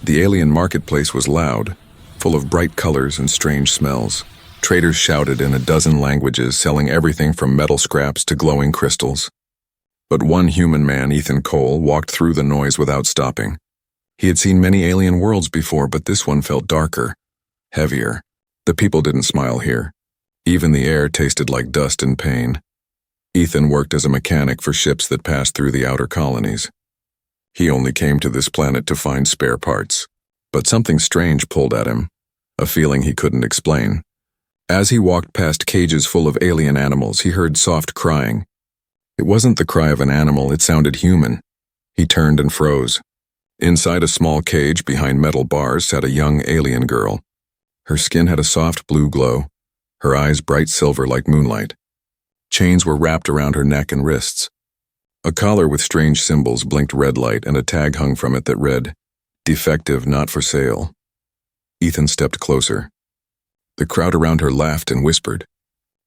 The alien marketplace was loud, full of bright colors and strange smells. Traders shouted in a dozen languages, selling everything from metal scraps to glowing crystals. But one human man, Ethan Cole, walked through the noise without stopping. He had seen many alien worlds before, but this one felt darker, heavier. The people didn't smile here. Even the air tasted like dust and pain. Ethan worked as a mechanic for ships that passed through the outer colonies. He only came to this planet to find spare parts. But something strange pulled at him, a feeling he couldn't explain. As he walked past cages full of alien animals, he heard soft crying. It wasn't the cry of an animal, it sounded human. He turned and froze. Inside a small cage behind metal bars sat a young alien girl. Her skin had a soft blue glow, her eyes bright silver like moonlight. Chains were wrapped around her neck and wrists. A collar with strange symbols blinked red light, and a tag hung from it that read, "Defective, not for sale." Ethan stepped closer. The crowd around her laughed and whispered.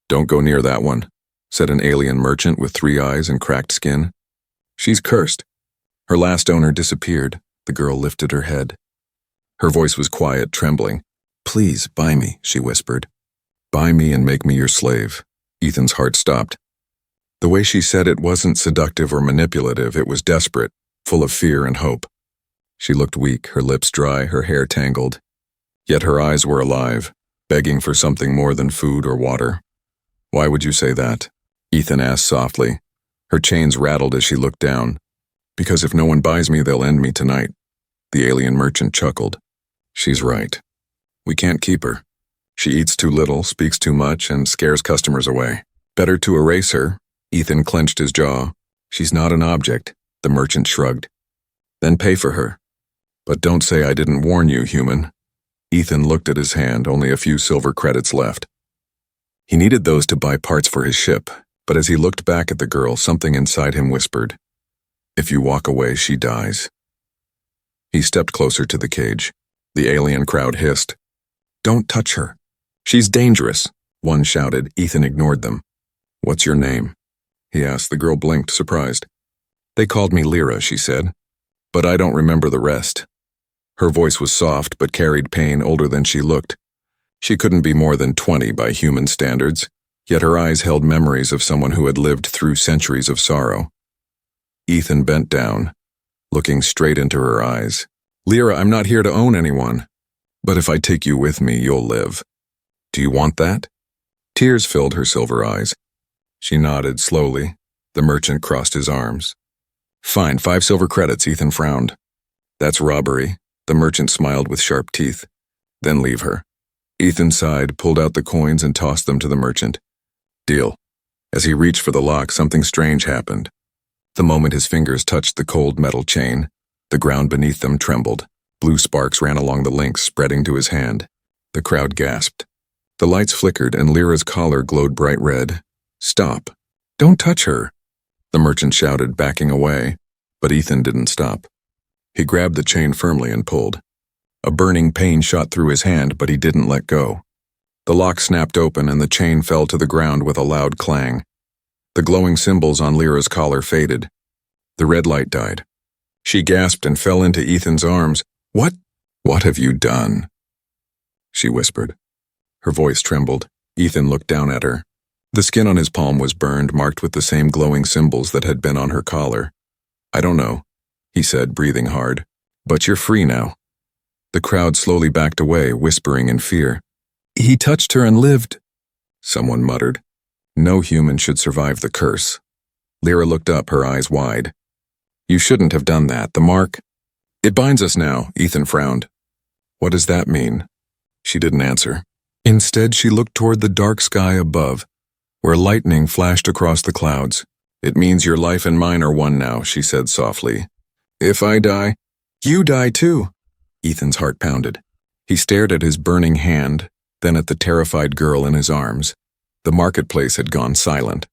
"Don't go near that one," said an alien merchant with 3 eyes and cracked skin. "She's cursed." Her last owner disappeared. The girl lifted her head. Her voice was quiet, trembling. "Please, buy me," she whispered. "Buy me and make me your slave." Ethan's heart stopped. The way she said it wasn't seductive or manipulative, it was desperate, full of fear and hope. She looked weak, her lips dry, her hair tangled. Yet her eyes were alive, begging for something more than food or water. "Why would you say that?" Ethan asked softly. Her chains rattled as she looked down. "Because if no one buys me, they'll end me tonight." The alien merchant chuckled. "She's right. We can't keep her. She eats too little, speaks too much, and scares customers away. Better to erase her." Ethan clenched his jaw. "She's not an object," the merchant shrugged. "Then pay for her. But don't say I didn't warn you, human." Ethan looked at his hand, only a few silver credits left. He needed those to buy parts for his ship, but as he looked back at the girl, something inside him whispered, "If you walk away, she dies." He stepped closer to the cage. The alien crowd hissed, "Don't touch her. She's dangerous," one shouted. Ethan ignored them. "What's your name?" he asked. The girl blinked, surprised. "They called me Lira," she said. "But I don't remember the rest." Her voice was soft but carried pain, older than she looked. She couldn't be more than 20 by human standards, yet her eyes held memories of someone who had lived through centuries of sorrow. Ethan bent down, looking straight into her eyes. "Lira, I'm not here to own anyone. But if I take you with me, you'll live. Do you want that?" Tears filled her silver eyes. She nodded slowly. The merchant crossed his arms. "Fine, 5 silver credits," Ethan frowned. "That's robbery." The merchant smiled with sharp teeth. "Then leave her." Ethan sighed, pulled out the coins and tossed them to the merchant. "Deal." As he reached for the lock, something strange happened. The moment his fingers touched the cold metal chain, the ground beneath them trembled. Blue sparks ran along the links, spreading to his hand. The crowd gasped. The lights flickered and Lyra's collar glowed bright red. "Stop. Don't touch her," the merchant shouted, backing away. But Ethan didn't stop. He grabbed the chain firmly and pulled. A burning pain shot through his hand, but he didn't let go. The lock snapped open and the chain fell to the ground with a loud clang. The glowing symbols on Lyra's collar faded. The red light died. She gasped and fell into Ethan's arms. What have you done?" she whispered. Her voice trembled. Ethan looked down at her. The skin on his palm was burned, marked with the same glowing symbols that had been on her collar. "I don't know," he said, breathing hard. "But you're free now." The crowd slowly backed away, whispering in fear. "He touched her and lived," someone muttered. "No human should survive the curse." Lira looked up, her eyes wide. "You shouldn't have done that. The mark—" "It binds us now," Ethan frowned. "What does that mean?" She didn't answer. Instead, she looked toward the dark sky above, where lightning flashed across the clouds. "It means your life and mine are one now," she said softly. "If I die, you die too." Ethan's heart pounded. He stared at his burning hand, then at the terrified girl in his arms. The marketplace had gone silent.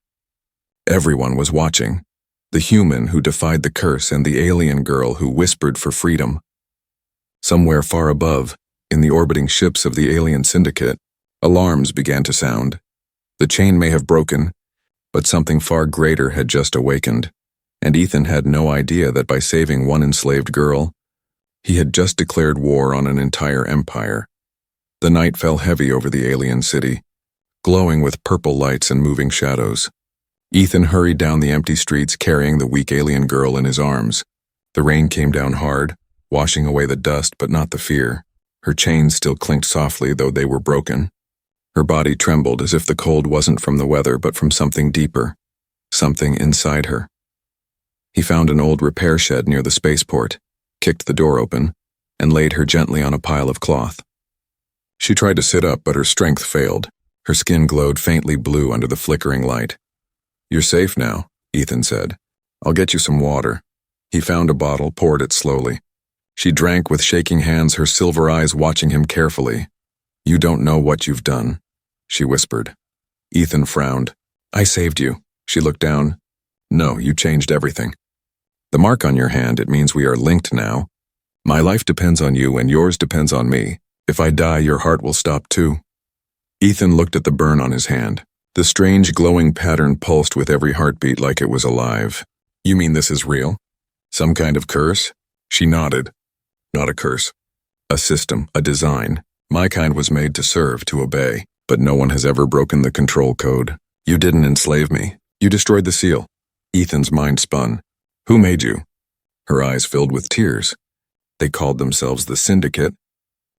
Everyone was watching. The human who defied the curse and the alien girl who whispered for freedom. Somewhere far above, in the orbiting ships of the alien syndicate, alarms began to sound. The chain may have broken, but something far greater had just awakened, and Ethan had no idea that by saving one enslaved girl, He had just declared war on an entire empire. The night fell heavy over the alien city, glowing with purple lights and moving shadows. Ethan hurried down the empty streets carrying the weak alien girl in his arms. The rain came down hard, washing away the dust but not the fear. Her chains still clinked softly, though they were broken. Her body trembled as if the cold wasn't from the weather but from something deeper, something inside her. He found an old repair shed near the spaceport, kicked the door open, and laid her gently on a pile of cloth. She tried to sit up, but her strength failed. Her skin glowed faintly blue under the flickering light. "You're safe now," Ethan said. "I'll get you some water." He found a bottle, poured it slowly. She drank with shaking hands, her silver eyes watching him carefully. "You don't know what you've done," she whispered. Ethan frowned. "I saved you." She looked down. "No, you changed everything. The mark on your hand, it means we are linked now. My life depends on you and yours depends on me. If I die, your heart will stop too." Ethan looked at the burn on his hand. The strange glowing pattern pulsed with every heartbeat like it was alive. "You mean this is real? Some kind of curse?" She nodded. "Not a curse. A system, a design. My kind was made to serve, to obey, but no one has ever broken the control code. You didn't enslave me. You destroyed the seal." Ethan's mind spun. "Who made you?" Her eyes filled with tears. "They called themselves the Syndicate.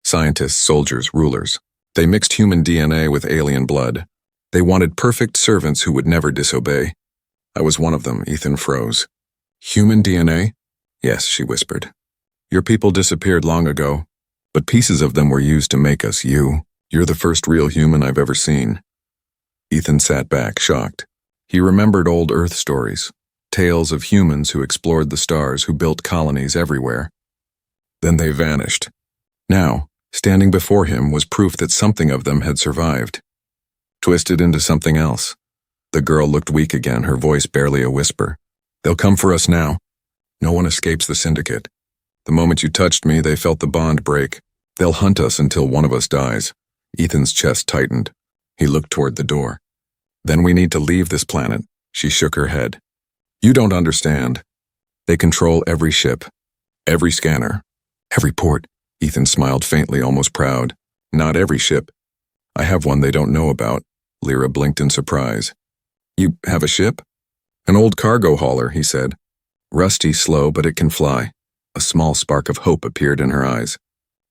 Scientists, soldiers, rulers. They mixed human DNA with alien blood. They wanted perfect servants who would never disobey. I was one of them." Ethan froze. "Human DNA?" "Yes," she whispered. "Your people disappeared long ago, but pieces of them were used to make us you. You're the first real human I've ever seen." Ethan sat back, shocked. He remembered old Earth stories, tales of humans who explored the stars, who built colonies everywhere. Then they vanished. Now, standing before him was proof that something of them had survived, twisted into something else. The girl looked weak again, her voice barely a whisper. "They'll come for us now. No one escapes the Syndicate. The moment you touched me, they felt the bond break. They'll hunt us until one of us dies." Ethan's chest tightened. He looked toward the door. "Then we need to leave this planet." She shook her head. "You don't understand. They control every ship, every scanner, every port." Ethan smiled faintly, almost proud. "Not every ship. I have one they don't know about." Lira blinked in surprise. "You have a ship?" "An old cargo hauler," he said. "Rusty, slow, but it can fly." A small spark of hope appeared in her eyes.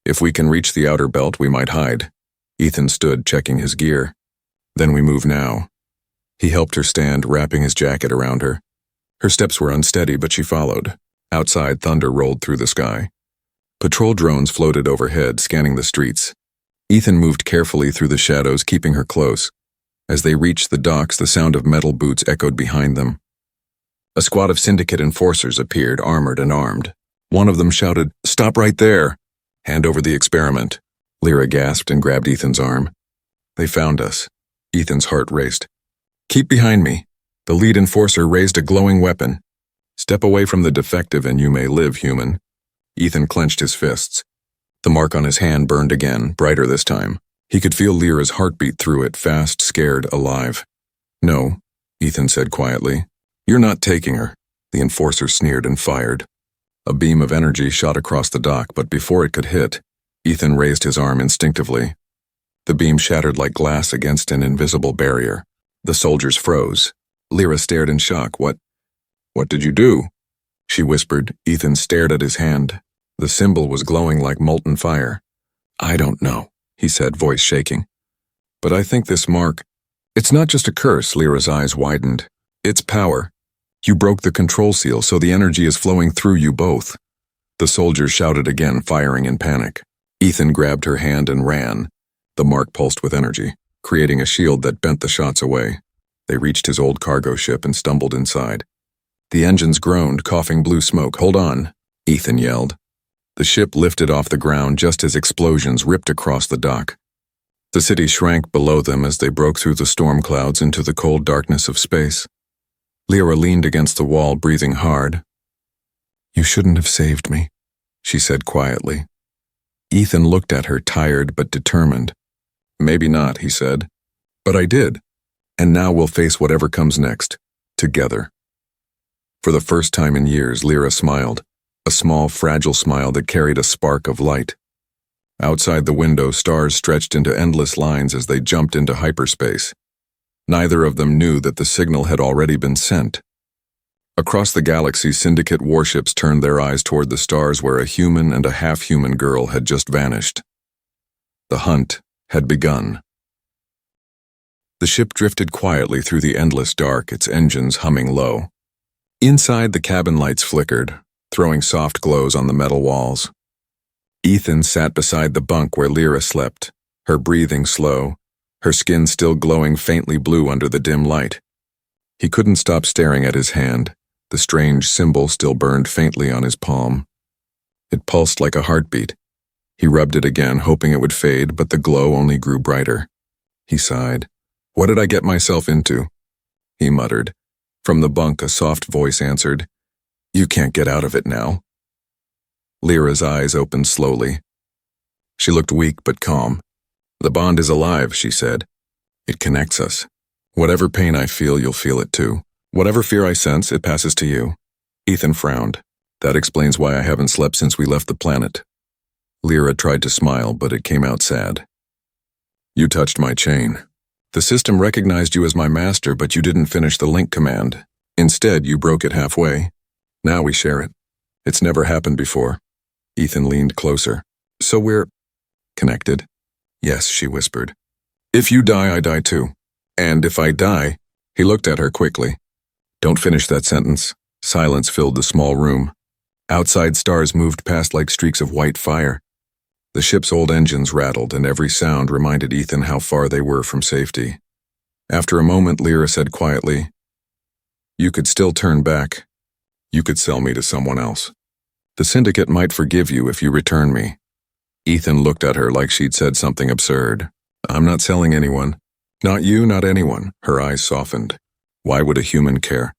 "If we can reach the outer belt, we might hide." Ethan stood, checking his gear. "Then we move now." He helped her stand, wrapping his jacket around her. Her steps were unsteady, but she followed. Outside, thunder rolled through the sky. Patrol drones floated overhead, scanning the streets. Ethan moved carefully through the shadows, keeping her close. As they reached the docks, the sound of metal boots echoed behind them. A squad of Syndicate enforcers appeared, armored and armed. One of them shouted, "Stop right there! Hand over the experiment." Lira gasped and grabbed Ethan's arm. "They found us." Ethan's heart raced. "Keep behind me." The lead enforcer raised a glowing weapon. "Step away from the defective and you may live, human." Ethan clenched his fists. The mark on his hand burned again, brighter this time. He could feel Lyra's heartbeat through it, fast, scared, alive. "No," Ethan said quietly. "You're not taking her." The enforcer sneered and fired. A beam of energy shot across the dock, but before it could hit, Ethan raised his arm instinctively. The beam shattered like glass against an invisible barrier. The soldiers froze. Lira stared in shock. What did you do?" she whispered. Ethan stared at his hand. The symbol was glowing like molten fire. "I don't know," he said, voice shaking. "But I think this mark, it's not just a curse." Lyra's eyes widened. "It's power. You broke the control seal, so the energy is flowing through you both." The soldiers shouted again, firing in panic. Ethan grabbed her hand and ran. The mark pulsed with energy, creating a shield that bent the shots away. They reached his old cargo ship and stumbled inside. The engines groaned, coughing blue smoke. "Hold on," Ethan yelled. The ship lifted off the ground just as explosions ripped across the dock. The city shrank below them as they broke through the storm clouds into the cold darkness of space. Lira leaned against the wall, breathing hard. "You shouldn't have saved me," she said quietly. Ethan looked at her, tired but determined. "Maybe not," he said. "But I did. And now we'll face whatever comes next, together." For the first time in years, Lira smiled. a small, fragile smile that carried a spark of light. Outside the window, stars stretched into endless lines as they jumped into hyperspace. Neither of them knew that the signal had already been sent. Across the galaxy, Syndicate warships turned their eyes toward the stars where a human and a half-human girl had just vanished. The hunt had begun. The ship drifted quietly through the endless dark, its engines humming low. Inside, the cabin lights flickered, throwing soft glows on the metal walls. Ethan sat beside the bunk where Lira slept, her breathing slow, her skin still glowing faintly blue under the dim light. He couldn't stop staring at his hand. The strange symbol still burned faintly on his palm. It pulsed like a heartbeat. He rubbed it again, hoping it would fade, but the glow only grew brighter. He sighed. "What did I get myself into?" he muttered. From the bunk, a soft voice answered, "You can't get out of it now." Lyra's eyes opened slowly. She looked weak but calm. "The bond is alive," she said. "It connects us. Whatever pain I feel, you'll feel it too. Whatever fear I sense, it passes to you." Ethan frowned. "That explains why I haven't slept since we left the planet." Lira tried to smile, but it came out sad. "You touched my chain. The system recognized you as my master, but you didn't finish the link command. Instead, you broke it halfway. Now we share it. It's never happened before." Ethan leaned closer. "So we're connected?" "Yes," she whispered. "If you die, I die too. And if I die—" He looked at her quickly. "Don't finish that sentence." Silence filled the small room. Outside, stars moved past like streaks of white fire. The ship's old engines rattled, and every sound reminded Ethan how far they were from safety. After a moment, Lira said quietly, "You could still turn back. You could sell me to someone else. The Syndicate might forgive you if you return me." Ethan looked at her like she'd said something absurd. "I'm not selling anyone. Not you, not anyone." Her eyes softened. "Why would a human care?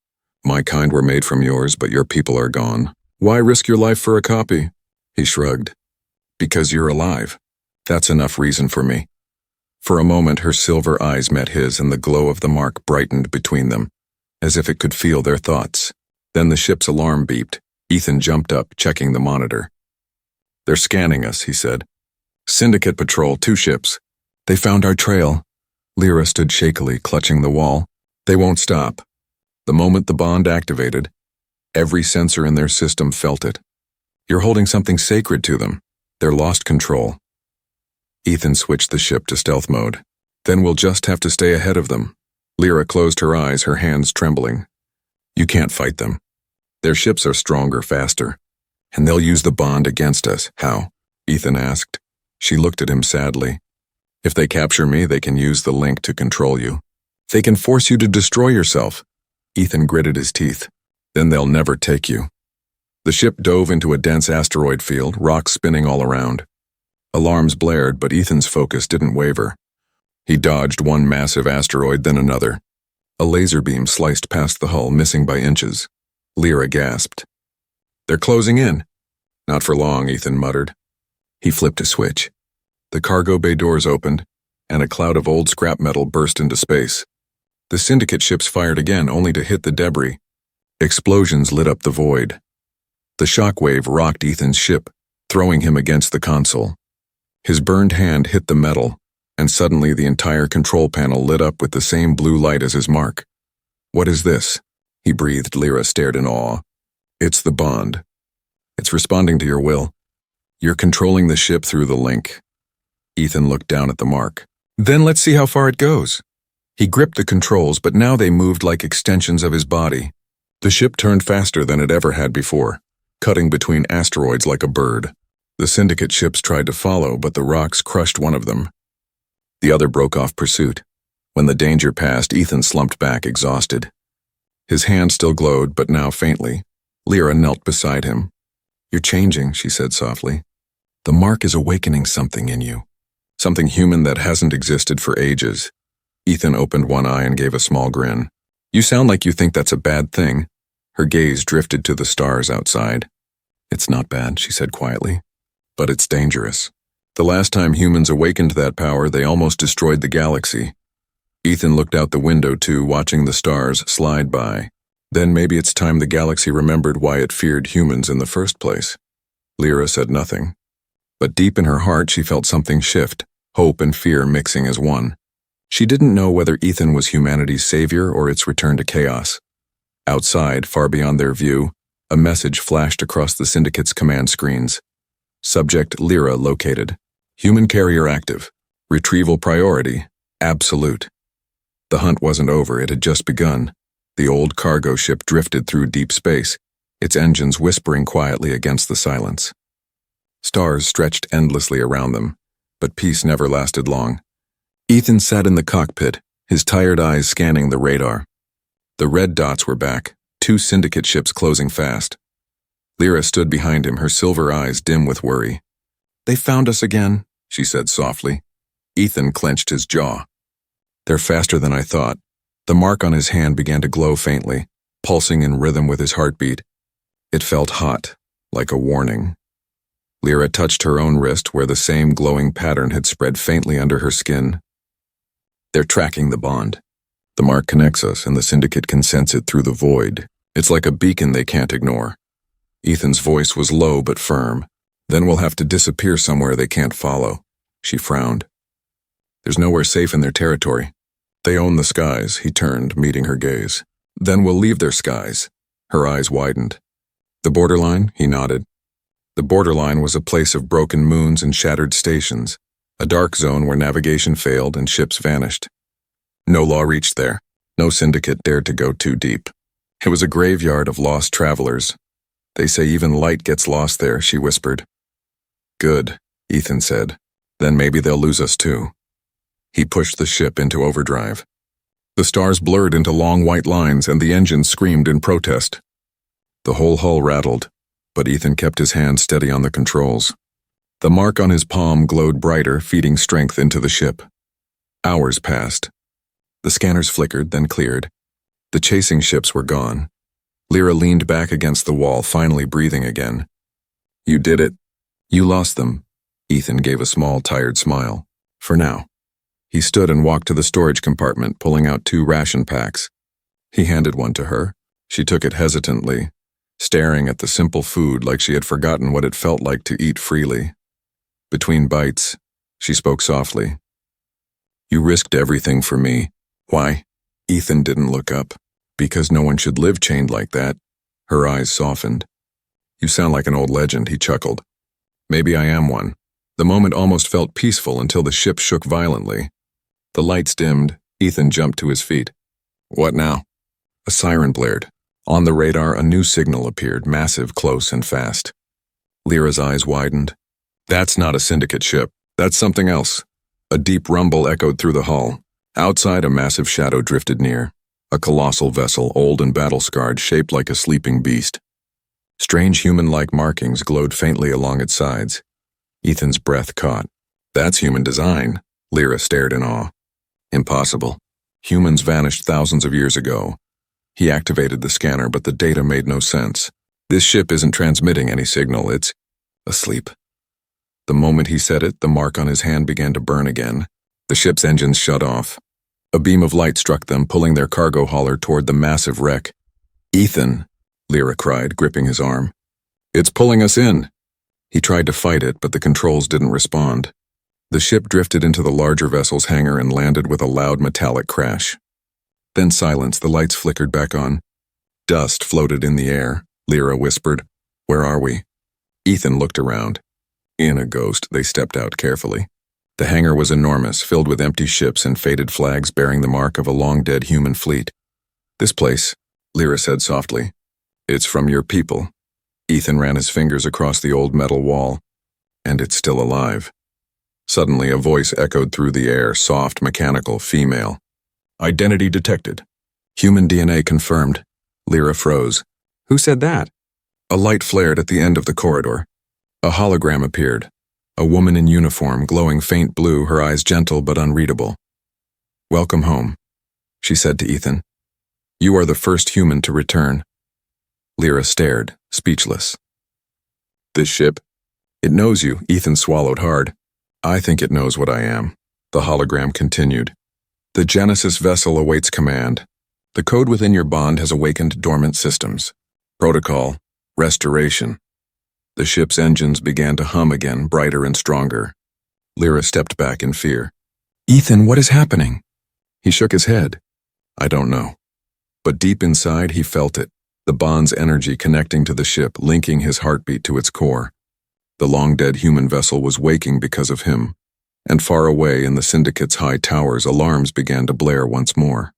My kind were made from yours, but your people are gone. Why risk your life for a copy?" He shrugged. "Because you're alive. That's enough reason for me." For a moment, her silver eyes met his, and the glow of the mark brightened between them, as if it could feel their thoughts. Then the ship's alarm beeped. Ethan jumped up, checking the monitor. "They're scanning us," he said. "Syndicate patrol, 2 ships. They found our trail." Lira stood shakily, clutching the wall. "They won't stop." The moment the bond activated, every sensor in their system felt it. "You're holding something sacred to them. They're lost control." Ethan switched the ship to stealth mode. "Then we'll just have to stay ahead of them." Lira closed her eyes, her hands trembling. "You can't fight them. Their ships are stronger, faster. And they'll use the bond against us." "How?" Ethan asked. She looked at him sadly. "If they capture me, they can use the link to control you. They can force you to destroy yourself." Ethan gritted his teeth. "Then they'll never take you." The ship dove into a dense asteroid field, rocks spinning all around. Alarms blared, but Ethan's focus didn't waver. He dodged one massive asteroid, then another. A laser beam sliced past the hull, missing by inches. Lira gasped. "They're closing in." "Not for long," Ethan muttered. He flipped a switch. The cargo bay doors opened, and a cloud of old scrap metal burst into space. The Syndicate ships fired again, only to hit the debris. Explosions lit up the void. The shockwave rocked Ethan's ship, throwing him against the console. His burned hand hit the metal, and suddenly the entire control panel lit up with the same blue light as his mark. "What is this?" he breathed. Lira stared in awe. "It's the bond. It's responding to your will. You're controlling the ship through the link." Ethan looked down at the mark. "Then let's see how far it goes." He gripped the controls, but now they moved like extensions of his body. The ship turned faster than it ever had before, cutting between asteroids like a bird. The Syndicate ships tried to follow, but the rocks crushed one of them. The other broke off pursuit. When the danger passed, Ethan slumped back, exhausted. His hand still glowed, but now faintly. Lira knelt beside him. "You're changing," she said softly. "The mark is awakening something in you. Something human that hasn't existed for ages." Ethan opened one eye and gave a small grin. "You sound like you think that's a bad thing." Her gaze drifted to the stars outside. "It's not bad," she said quietly. "But it's dangerous. The last time humans awakened that power, they almost destroyed the galaxy." Ethan looked out the window too, watching the stars slide by. Then maybe it's time the galaxy remembered why it feared humans in the first place. Lira said nothing. But deep in her heart she felt something shift, hope and fear mixing as one. She didn't know whether Ethan was humanity's savior or its return to chaos. Outside, far beyond their view, a message flashed across the Syndicate's command screens. Subject Lira located. Human carrier active. Retrieval priority. Absolute. The hunt wasn't over, it had just begun. The old cargo ship drifted through deep space, its engines whispering quietly against the silence. Stars stretched endlessly around them, but peace never lasted long. Ethan sat in the cockpit, his tired eyes scanning the radar. The red dots were back, 2 Syndicate ships closing fast. Lira stood behind him, her silver eyes dim with worry. "They found us again," she said softly. Ethan clenched his jaw. "They're faster than I thought." The mark on his hand began to glow faintly, pulsing in rhythm with his heartbeat. It felt hot, like a warning. Lira touched her own wrist where the same glowing pattern had spread faintly under her skin. "They're tracking the bond. The mark connects us, and the Syndicate can sense it through the void. It's like a beacon they can't ignore." Ethan's voice was low but firm. "Then we'll have to disappear somewhere they can't follow." She frowned. "There's nowhere safe in their territory. They own the skies," he turned, meeting her gaze. "Then we'll leave their skies." Her eyes widened. "The borderline?" He nodded. The borderline was a place of broken moons and shattered stations, a dark zone where navigation failed and ships vanished. No law reached there. No Syndicate dared to go too deep. It was a graveyard of lost travelers. "They say even light gets lost there," she whispered. "Good," Ethan said. "Then maybe they'll lose us too." He pushed the ship into overdrive. The stars blurred into long white lines and the engines screamed in protest. The whole hull rattled, but Ethan kept his hand steady on the controls. The mark on his palm glowed brighter, feeding strength into the ship. Hours passed. The scanners flickered, then cleared. The chasing ships were gone. Lira leaned back against the wall, finally breathing again. "You did it. You lost them." Ethan gave a small, tired smile. "For now." He stood and walked to the storage compartment, pulling out 2 ration packs. He handed one to her. She took it hesitantly, staring at the simple food like she had forgotten what it felt like to eat freely. Between bites, she spoke softly. "You risked everything for me. Why?" Ethan didn't look up. "Because no one should live chained like that." Her eyes softened. "You sound like an old legend," he chuckled. "Maybe I am one." The moment almost felt peaceful until the ship shook violently. The lights dimmed. Ethan jumped to his feet. "What now?" A siren blared. On the radar, a new signal appeared, massive, close, and fast. Lira's eyes widened. "That's not a Syndicate ship. That's something else." A deep rumble echoed through the hull. Outside, a massive shadow drifted near. A colossal vessel, old and battle-scarred, shaped like a sleeping beast. Strange human-like markings glowed faintly along its sides. Ethan's breath caught. "That's human design." Lira stared in awe. "Impossible. Humans vanished thousands of years ago." He activated the scanner, but the data made no sense. "This ship isn't transmitting any signal, it's asleep." The moment he said it, the mark on his hand began to burn again. The ship's engines shut off. A beam of light struck them, pulling their cargo hauler toward the massive wreck. "Ethan," Lira cried, gripping his arm. "It's pulling us in." He tried to fight it, but the controls didn't respond. The ship drifted into the larger vessel's hangar and landed with a loud metallic crash. Then silence, the lights flickered back on. Dust floated in the air. Lira whispered, "Where are we?" Ethan looked around. In a ghost, they stepped out carefully. The hangar was enormous, filled with empty ships and faded flags bearing the mark of a long-dead human fleet. "This place," Lira said softly. "It's from your people." Ethan ran his fingers across the old metal wall. "And it's still alive." Suddenly, a voice echoed through the air, soft, mechanical, female. "Identity detected." "Human DNA confirmed." Lira froze. "Who said that?" A light flared at the end of the corridor. A hologram appeared. A woman in uniform, glowing faint blue, her eyes gentle but unreadable. "Welcome home," she said to Ethan. "You are the first human to return." Lira stared, speechless. "This ship? It knows you," Ethan swallowed hard. "I think it knows what I am," the hologram continued. "The Genesis vessel awaits command. The code within your bond has awakened dormant systems. Protocol, restoration. The ship's engines began to hum again, brighter and stronger. Lira stepped back in fear. "Ethan, what is happening?" He shook his head. "I don't know." But deep inside, he felt it, the bond's energy connecting to the ship, linking his heartbeat to its core. The long-dead human vessel was waking because of him, and far away in the Syndicate's high towers, alarms began to blare once more.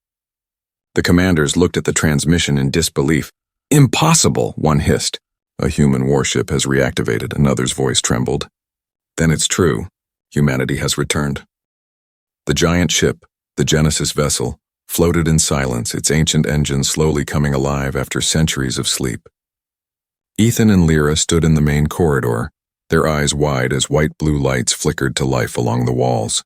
The commanders looked at the transmission in disbelief. "Impossible," one hissed. "A human warship has reactivated," another's voice trembled. "Then it's true. Humanity has returned." The giant ship, the Genesis vessel, floated in silence, its ancient engines slowly coming alive after centuries of sleep. Ethan and Lira stood in the main corridor, their eyes wide as white blue lights flickered to life along the walls.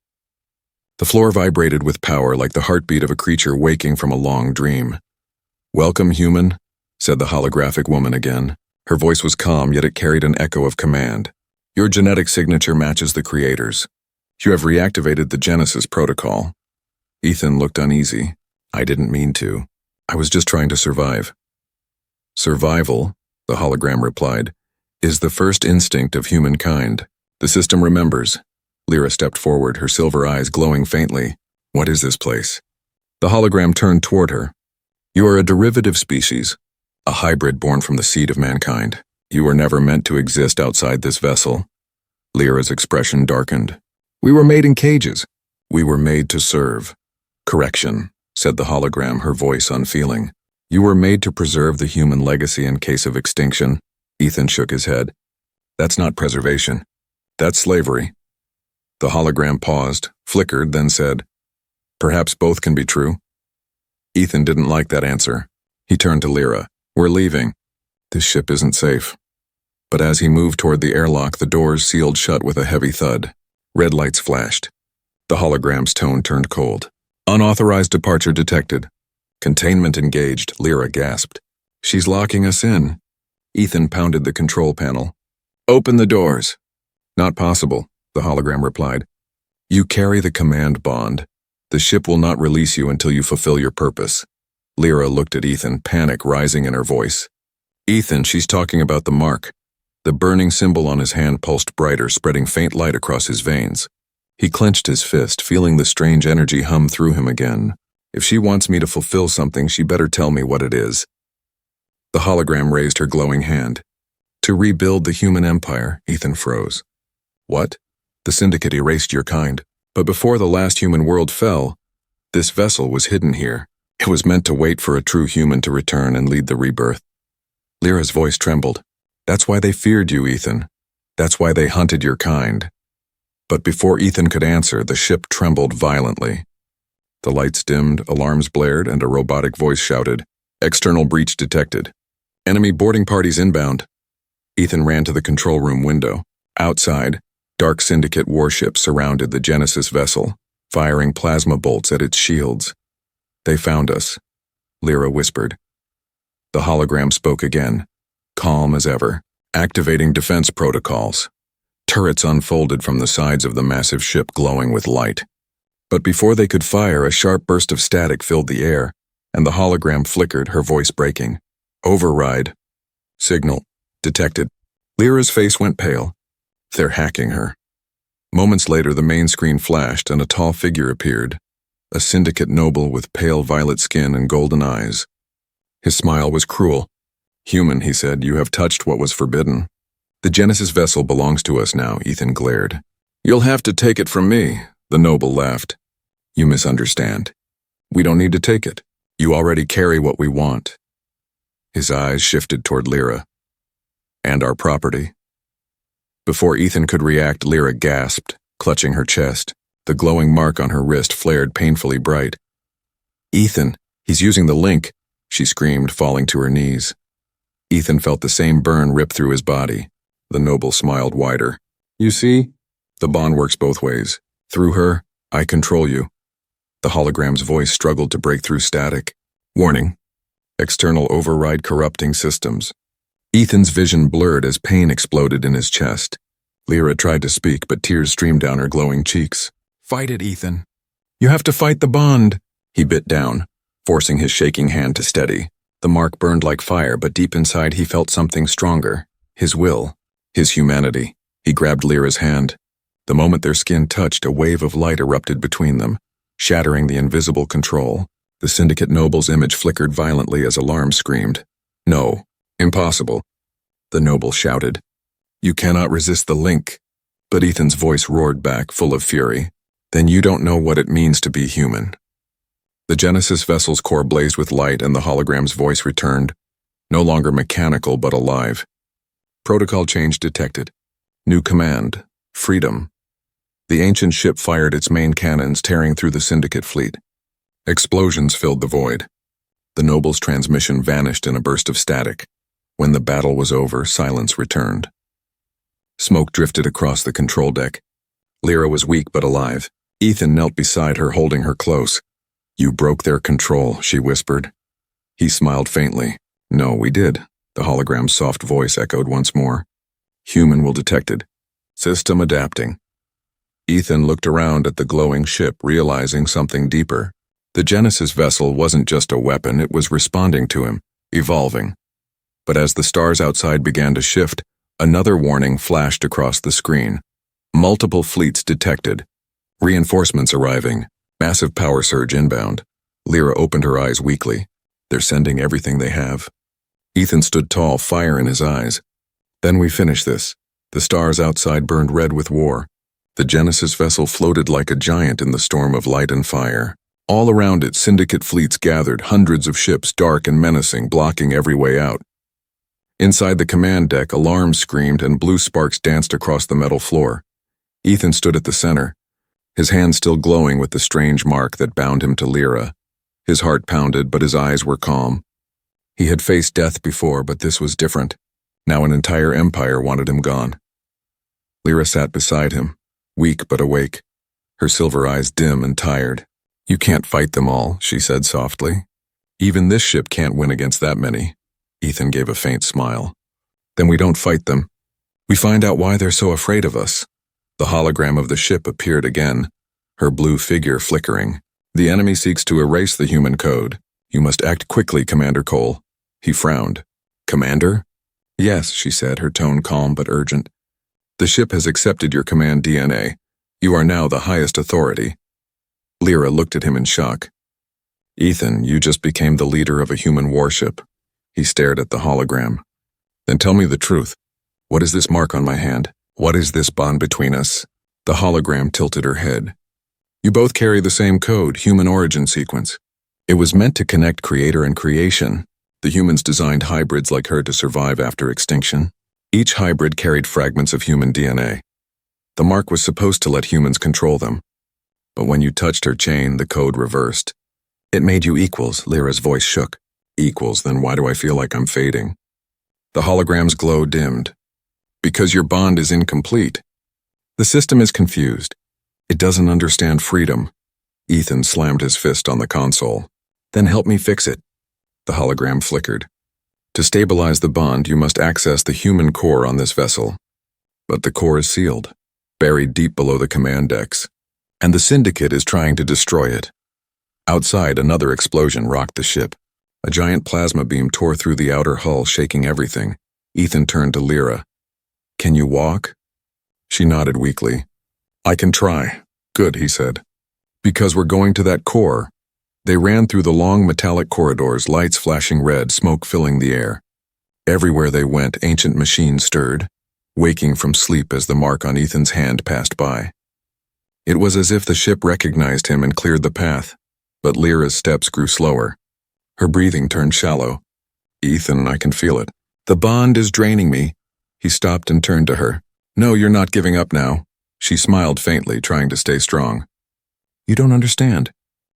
The floor vibrated with power like the heartbeat of a creature waking from a long dream. "Welcome, human," said the holographic woman again. Her voice was calm, yet it carried an echo of command. "Your genetic signature matches the Creator's. You have reactivated the Genesis protocol." Ethan looked uneasy. "I didn't mean to. I was just trying to survive." "Survival," the hologram replied, "is the first instinct of humankind. The system remembers." Lira stepped forward, her silver eyes glowing faintly. "What is this place?" The hologram turned toward her. "You are a derivative species, a hybrid born from the seed of mankind. You were never meant to exist outside this vessel." Lira's expression darkened. "We were made in cages. We were made to serve." "Correction," said the hologram, her voice unfeeling. "You were made to preserve the human legacy in case of extinction." Ethan shook his head. "That's not preservation. That's slavery." The hologram paused, flickered, then said, "Perhaps both can be true." Ethan didn't like that answer. He turned to Lira. "We're leaving. This ship isn't safe." But as he moved toward the airlock, the doors sealed shut with a heavy thud. Red lights flashed. The hologram's tone turned cold. "Unauthorized departure detected. Containment engaged," Lira gasped. "She's locking us in." Ethan pounded the control panel. "Open the doors." "Not possible," the hologram replied. "You carry the command bond. The ship will not release you until you fulfill your purpose." Lira looked at Ethan, panic rising in her voice. "Ethan, she's talking about the mark." The burning symbol on his hand pulsed brighter, spreading faint light across his veins. He clenched his fist, feeling the strange energy hum through him again. "If she wants me to fulfill something, she better tell me what it is." The hologram raised her glowing hand. "To rebuild the human empire," Ethan froze. "What?" "The Syndicate erased your kind. But before the last human world fell, this vessel was hidden here. It was meant to wait for a true human to return and lead the rebirth." Lira's voice trembled. "That's why they feared you, Ethan. That's why they hunted your kind." But before Ethan could answer, the ship trembled violently. The lights dimmed, alarms blared, and a robotic voice shouted, "External breach detected. Enemy boarding parties inbound." Ethan ran to the control room window. Outside, dark Syndicate warships surrounded the Genesis vessel, firing plasma bolts at its shields. "They found us," Lira whispered. The hologram spoke again, calm as ever, activating defense protocols. Turrets unfolded from the sides of the massive ship, glowing with light. But before they could fire, a sharp burst of static filled the air, and the hologram flickered, her voice breaking. "Override. Signal. Detected." Lira's face went pale. "They're hacking her." Moments later, the main screen flashed and a tall figure appeared, a Syndicate noble with pale violet skin and golden eyes. His smile was cruel. "Human," he said, "you have touched what was forbidden." "The Genesis vessel belongs to us now," Ethan glared. "You'll have to take it from me," the noble laughed. "You misunderstand. We don't need to take it. You already carry what we want." His eyes shifted toward Lira. "And our property." Before Ethan could react, Lira gasped, clutching her chest. The glowing mark on her wrist flared painfully bright. "Ethan, he's using the link," she screamed, falling to her knees. Ethan felt the same burn rip through his body. The noble smiled wider. "You see? The bond works both ways. Through her, I control you." The hologram's voice struggled to break through static. "Warning. External override corrupting systems." Ethan's vision blurred as pain exploded in his chest. Lira tried to speak, but tears streamed down her glowing cheeks. "Fight it, Ethan. You have to fight the bond." He bit down. forcing his shaking hand to steady. The mark burned like fire, but deep inside he felt something stronger. His will. His humanity. He grabbed Lira's hand. The moment their skin touched, a wave of light erupted between them, shattering the invisible control. The Syndicate noble's image flickered violently as alarm screamed. No. Impossible. The noble shouted. You cannot resist the link. But Ethan's voice roared back, full of fury. Then you don't know what it means to be human. The Genesis vessel's core blazed with light and the hologram's voice returned, no longer mechanical but alive. Protocol change detected. New command. Freedom. The ancient ship fired its main cannons, tearing through the Syndicate fleet. Explosions filled the void. The noble's transmission vanished in a burst of static. When the battle was over, silence returned. Smoke drifted across the control deck. Lira was weak but alive. Ethan knelt beside her, holding her close. You broke their control, she whispered. He smiled faintly. No, we did. The hologram's soft voice echoed once more. Human will detected. System adapting. Ethan looked around at the glowing ship, realizing something deeper. The Genesis vessel wasn't just a weapon, it was responding to him, evolving. But as the stars outside began to shift, another warning flashed across the screen. Multiple fleets detected. Reinforcements arriving. Massive power surge inbound. Lira opened her eyes weakly. They're sending everything they have. Ethan stood tall, fire in his eyes. Then we finish this. The stars outside burned red with war. The Genesis vessel floated like a giant in the storm of light and fire. All around it, Syndicate fleets gathered, hundreds of ships, dark and menacing, blocking every way out. Inside the command deck, alarms screamed and blue sparks danced across the metal floor. Ethan stood at the center, his hand still glowing with the strange mark that bound him to Lira. His heart pounded, but his eyes were calm. He had faced death before, but this was different. Now an entire empire wanted him gone. Lira sat beside him, weak but awake, her silver eyes dim and tired. You can't fight them all, she said softly. Even this ship can't win against that many. Ethan gave a faint smile. Then we don't fight them. We find out why they're so afraid of us. The hologram of the ship appeared again, her blue figure flickering. The enemy seeks to erase the human code. You must act quickly, Commander Cole. He frowned. Commander? Yes, she said, her tone calm but urgent. The ship has accepted your command DNA. You are now the highest authority. Lira looked at him in shock. Ethan, you just became the leader of a human warship. He stared at the hologram. Then tell me the truth. What is this mark on my hand? What is this bond between us? The hologram tilted her head. You both carry the same code, human origin sequence. It was meant to connect creator and creation. The humans designed hybrids like her to survive after extinction. Each hybrid carried fragments of human DNA. The mark was supposed to let humans control them. But when you touched her chain, the code reversed. It made you equals, Lira's voice shook. Equals, then why do I feel like I'm fading? The hologram's glow dimmed. Because your bond is incomplete. The system is confused. It doesn't understand freedom. Ethan slammed his fist on the console. Then help me fix it. The hologram flickered. To stabilize the bond, you must access the human core on this vessel. But the core is sealed, buried deep below the command decks. And the Syndicate is trying to destroy it. Outside, another explosion rocked the ship. A giant plasma beam tore through the outer hull, shaking everything. Ethan turned to Lira. Can you walk? She nodded weakly. I can try. Good, he said. Because we're going to that core. They ran through the long metallic corridors, lights flashing red, smoke filling the air. Everywhere they went, ancient machines stirred, waking from sleep as the mark on Ethan's hand passed by. It was as if the ship recognized him and cleared the path, but Lira's steps grew slower. Her breathing turned shallow. Ethan, I can feel it. The bond is draining me. He stopped and turned to her. No, you're not giving up now. She smiled faintly, trying to stay strong. You don't understand.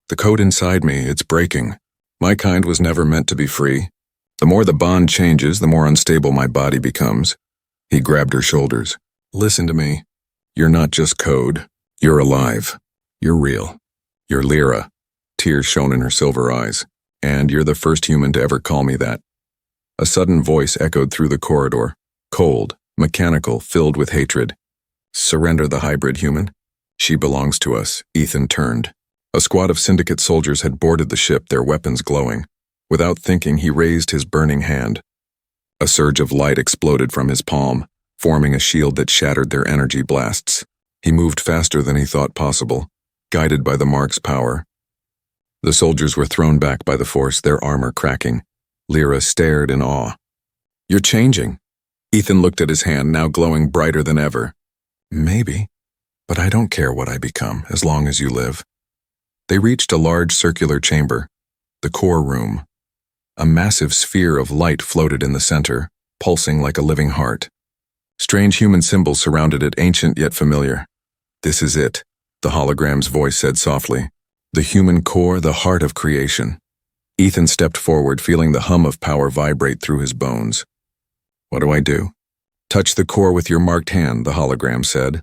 The code inside me, it's breaking. My kind was never meant to be free. The more the bond changes, the more unstable my body becomes. He grabbed her shoulders. Listen to me. You're not just code. You're alive. You're real. You're Lira. Tears shone in her silver eyes. And you're the first human to ever call me that. A sudden voice echoed through the corridor. Cold, mechanical, filled with hatred. Surrender the hybrid human. She belongs to us. Ethan turned. A squad of Syndicate soldiers had boarded the ship, their weapons glowing. Without thinking, he raised his burning hand. A surge of light exploded from his palm, forming a shield that shattered their energy blasts. He moved faster than he thought possible, guided by the mark's power. The soldiers were thrown back by the force, their armor cracking. Lira stared in awe. "You're changing." Ethan looked at his hand, now glowing brighter than ever. "Maybe, but I don't care what I become, as long as you live." They reached a large circular chamber, the core room. A massive sphere of light floated in the center, pulsing like a living heart. Strange human symbols surrounded it, ancient yet familiar. "This is it," the hologram's voice said softly. "The human core, the heart of creation." Ethan stepped forward, feeling the hum of power vibrate through his bones. "What do I do?" "Touch the core with your marked hand," the hologram said.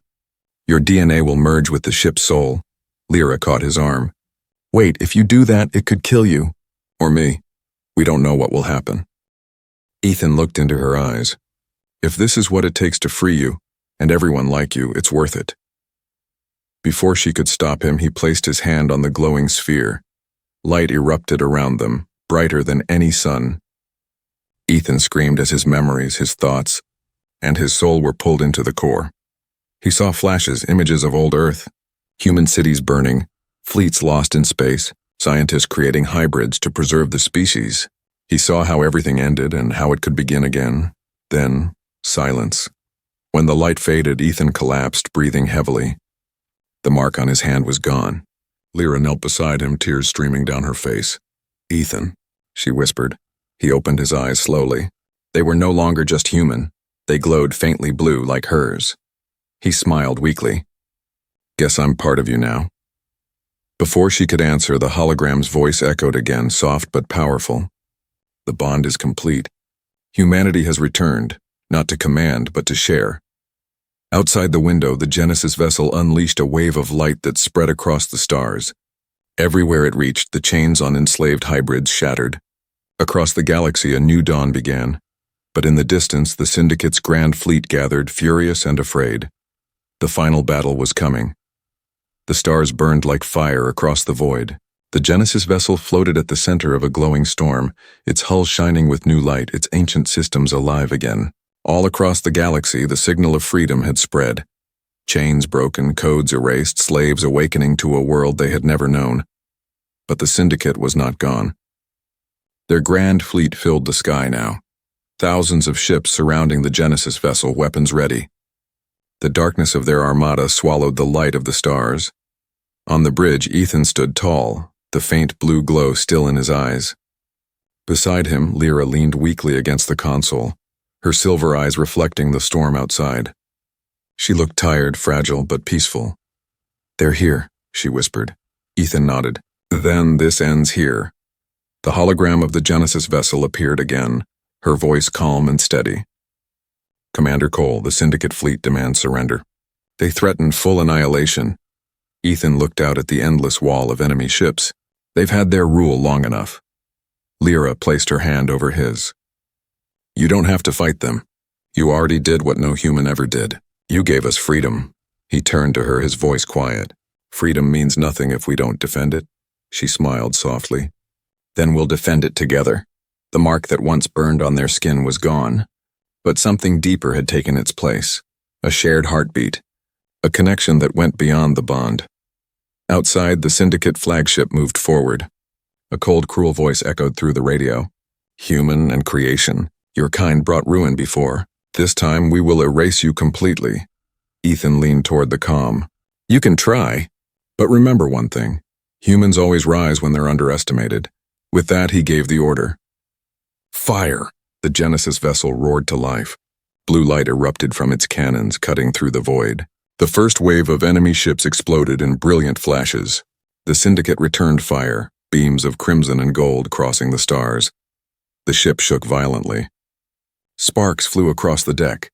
"Your DNA will merge with the ship's soul." Lira caught his arm. "Wait, if you do that, it could kill you. Or me. We don't know what will happen." Ethan looked into her eyes. "If this is what it takes to free you, and everyone like you, it's worth it." Before she could stop him, he placed his hand on the glowing sphere. Light erupted around them, brighter than any sun. Ethan screamed as his memories, his thoughts, and his soul were pulled into the core. He saw flashes, images of old Earth, human cities burning, fleets lost in space, scientists creating hybrids to preserve the species. He saw how everything ended and how it could begin again. Then, silence. When the light faded, Ethan collapsed, breathing heavily. The mark on his hand was gone. Lira knelt beside him, tears streaming down her face. "Ethan," she whispered. He opened his eyes slowly. They were no longer just human. They glowed faintly blue like hers. He smiled weakly. "Guess I'm part of you now." Before she could answer, the hologram's voice echoed again, soft but powerful. "The bond is complete. Humanity has returned, not to command, but to share." Outside the window, the Genesis vessel unleashed a wave of light that spread across the stars. Everywhere it reached, the chains on enslaved hybrids shattered. Across the galaxy, a new dawn began. But in the distance, the Syndicate's grand fleet gathered, furious and afraid. The final battle was coming. The stars burned like fire across the void. The Genesis vessel floated at the center of a glowing storm, its hull shining with new light, its ancient systems alive again. All across the galaxy, the signal of freedom had spread. Chains broken, codes erased, slaves awakening to a world they had never known. But the Syndicate was not gone. Their grand fleet filled the sky now. Thousands of ships surrounding the Genesis vessel, weapons ready. The darkness of their armada swallowed the light of the stars. On the bridge, Ethan stood tall, the faint blue glow still in his eyes. Beside him, Lira leaned weakly against the console, her silver eyes reflecting the storm outside. She looked tired, fragile, but peaceful. "They're here," she whispered. Ethan nodded. "Then this ends here." The hologram of the Genesis vessel appeared again, her voice calm and steady. "Commander Cole, the Syndicate fleet demands surrender. They threaten full annihilation." Ethan looked out at the endless wall of enemy ships. "They've had their rule long enough." Lira placed her hand over his. "You don't have to fight them. You already did what no human ever did. You gave us freedom." He turned to her, his voice quiet. "Freedom means nothing if we don't defend it." She smiled softly. "Then we'll defend it together." The mark that once burned on their skin was gone, but something deeper had taken its place. A shared heartbeat. A connection that went beyond the bond. Outside, the Syndicate flagship moved forward. A cold, cruel voice echoed through the radio. "Human and creation. Your kind brought ruin before. This time we will erase you completely." Ethan leaned toward the comm. "You can try, but remember one thing. Humans always rise when they're underestimated." With that, he gave the order. "Fire!" The Genesis vessel roared to life. Blue light erupted from its cannons, cutting through the void. The first wave of enemy ships exploded in brilliant flashes. The Syndicate returned fire, beams of crimson and gold crossing the stars. The ship shook violently. Sparks flew across the deck.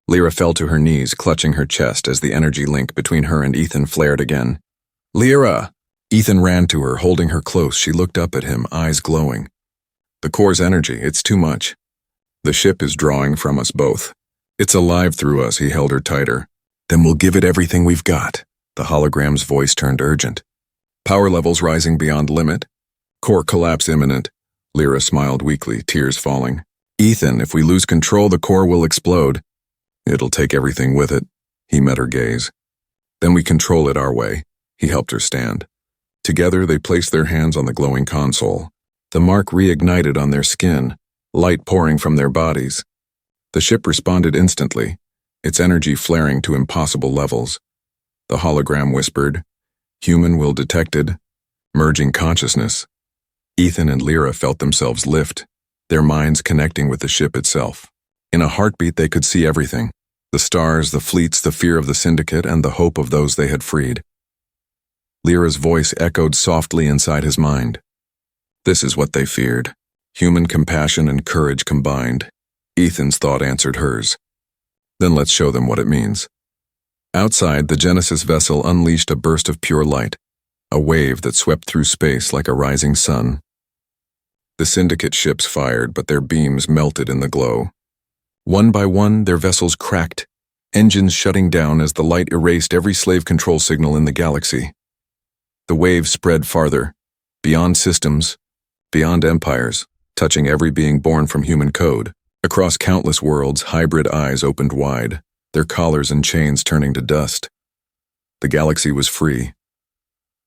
Lira fell to her knees, clutching her chest as the energy link between her and Ethan flared again. "Lira!" Ethan ran to her, holding her close. She looked up at him, eyes glowing. "The core's energy, it's too much. The ship is drawing from us both. It's alive through us," he held her tighter. "Then we'll give it everything we've got." The hologram's voice turned urgent. Power levels rising beyond limit. Core collapse imminent. Lira smiled weakly, tears falling. Ethan, if we lose control, the core will explode. It'll take everything with it. He met her gaze. Then we control it our way. He helped her stand. Together, they placed their hands on the glowing console. The mark reignited on their skin, light pouring from their bodies. The ship responded instantly, its energy flaring to impossible levels. The hologram whispered, "Human will detected," merging consciousness. Ethan and Lira felt themselves lift, their minds connecting with the ship itself. In a heartbeat, they could see everything: the stars, the fleets, the fear of the syndicate, and the hope of those they had freed. Lira's voice echoed softly inside his mind. This is what they feared. Human compassion and courage combined. Ethan's thought answered hers. Then let's show them what it means. Outside, the Genesis vessel unleashed a burst of pure light, a wave that swept through space like a rising sun. The syndicate ships fired, but their beams melted in the glow. One by one, their vessels cracked, engines shutting down as the light erased every slave control signal in the galaxy. The wave spread farther, beyond systems, beyond empires, touching every being born from human code. Across countless worlds, hybrid eyes opened wide, their collars and chains turning to dust. The galaxy was free.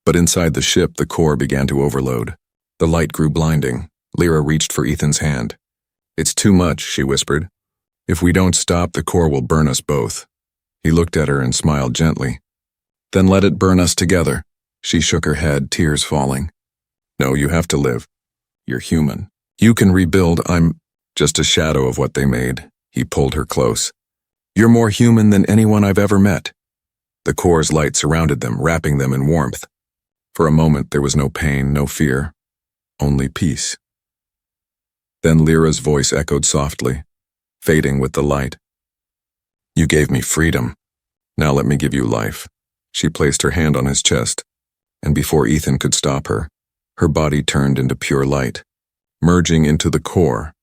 But inside the ship, the core began to overload. The light grew blinding. Lira reached for Ethan's hand. "It's too much," she whispered. "If we don't stop, the core will burn us both." He looked at her and smiled gently. "Then let it burn us together." She shook her head, tears falling. "No, you have to live. You're human. You can rebuild. I'm just a shadow of what they made." He pulled her close. "You're more human than anyone I've ever met." The core's light surrounded them, wrapping them in warmth. For a moment, there was no pain, no fear, only peace. Then Lira's voice echoed softly, fading with the light. "You gave me freedom. Now let me give you life." She placed her hand on his chest, and before Ethan could stop her, her body turned into pure light, merging into the core.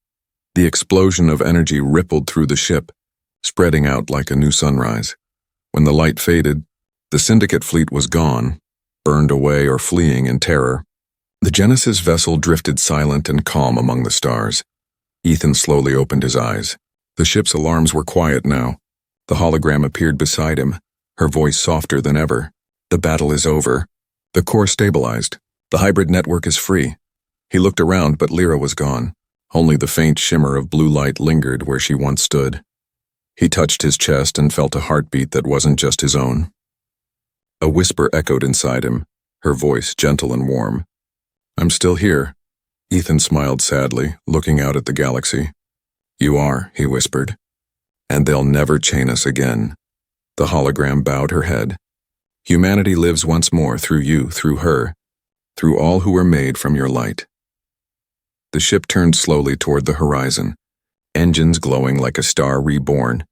The explosion of energy rippled through the ship, spreading out like a new sunrise. When the light faded, the syndicate fleet was gone, burned away or fleeing in terror. The Genesis vessel drifted silent and calm among the stars. Ethan slowly opened his eyes. The ship's alarms were quiet now. The hologram appeared beside him, her voice softer than ever. "The battle is over. The core stabilized. The hybrid network is free." He looked around, but Lira was gone. Only the faint shimmer of blue light lingered where she once stood. He touched his chest and felt a heartbeat that wasn't just his own. A whisper echoed inside him, her voice gentle and warm. "I'm still here." Ethan smiled sadly, looking out at the galaxy. "You are," he whispered. "And they'll never chain us again." The hologram bowed her head. "Humanity lives once more through you, through her, through all who were made from your light." The ship turned slowly toward the horizon, engines glowing like a star reborn.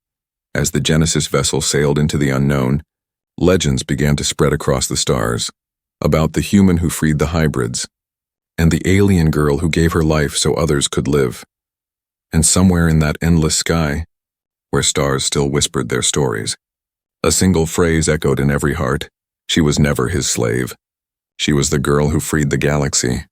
As the Genesis vessel sailed into the unknown, legends began to spread across the stars, about the human who freed the hybrids, and the alien girl who gave her life so others could live. And somewhere in that endless sky, where stars still whispered their stories, a single phrase echoed in every heart: she was never his slave. She was the girl who freed the galaxy.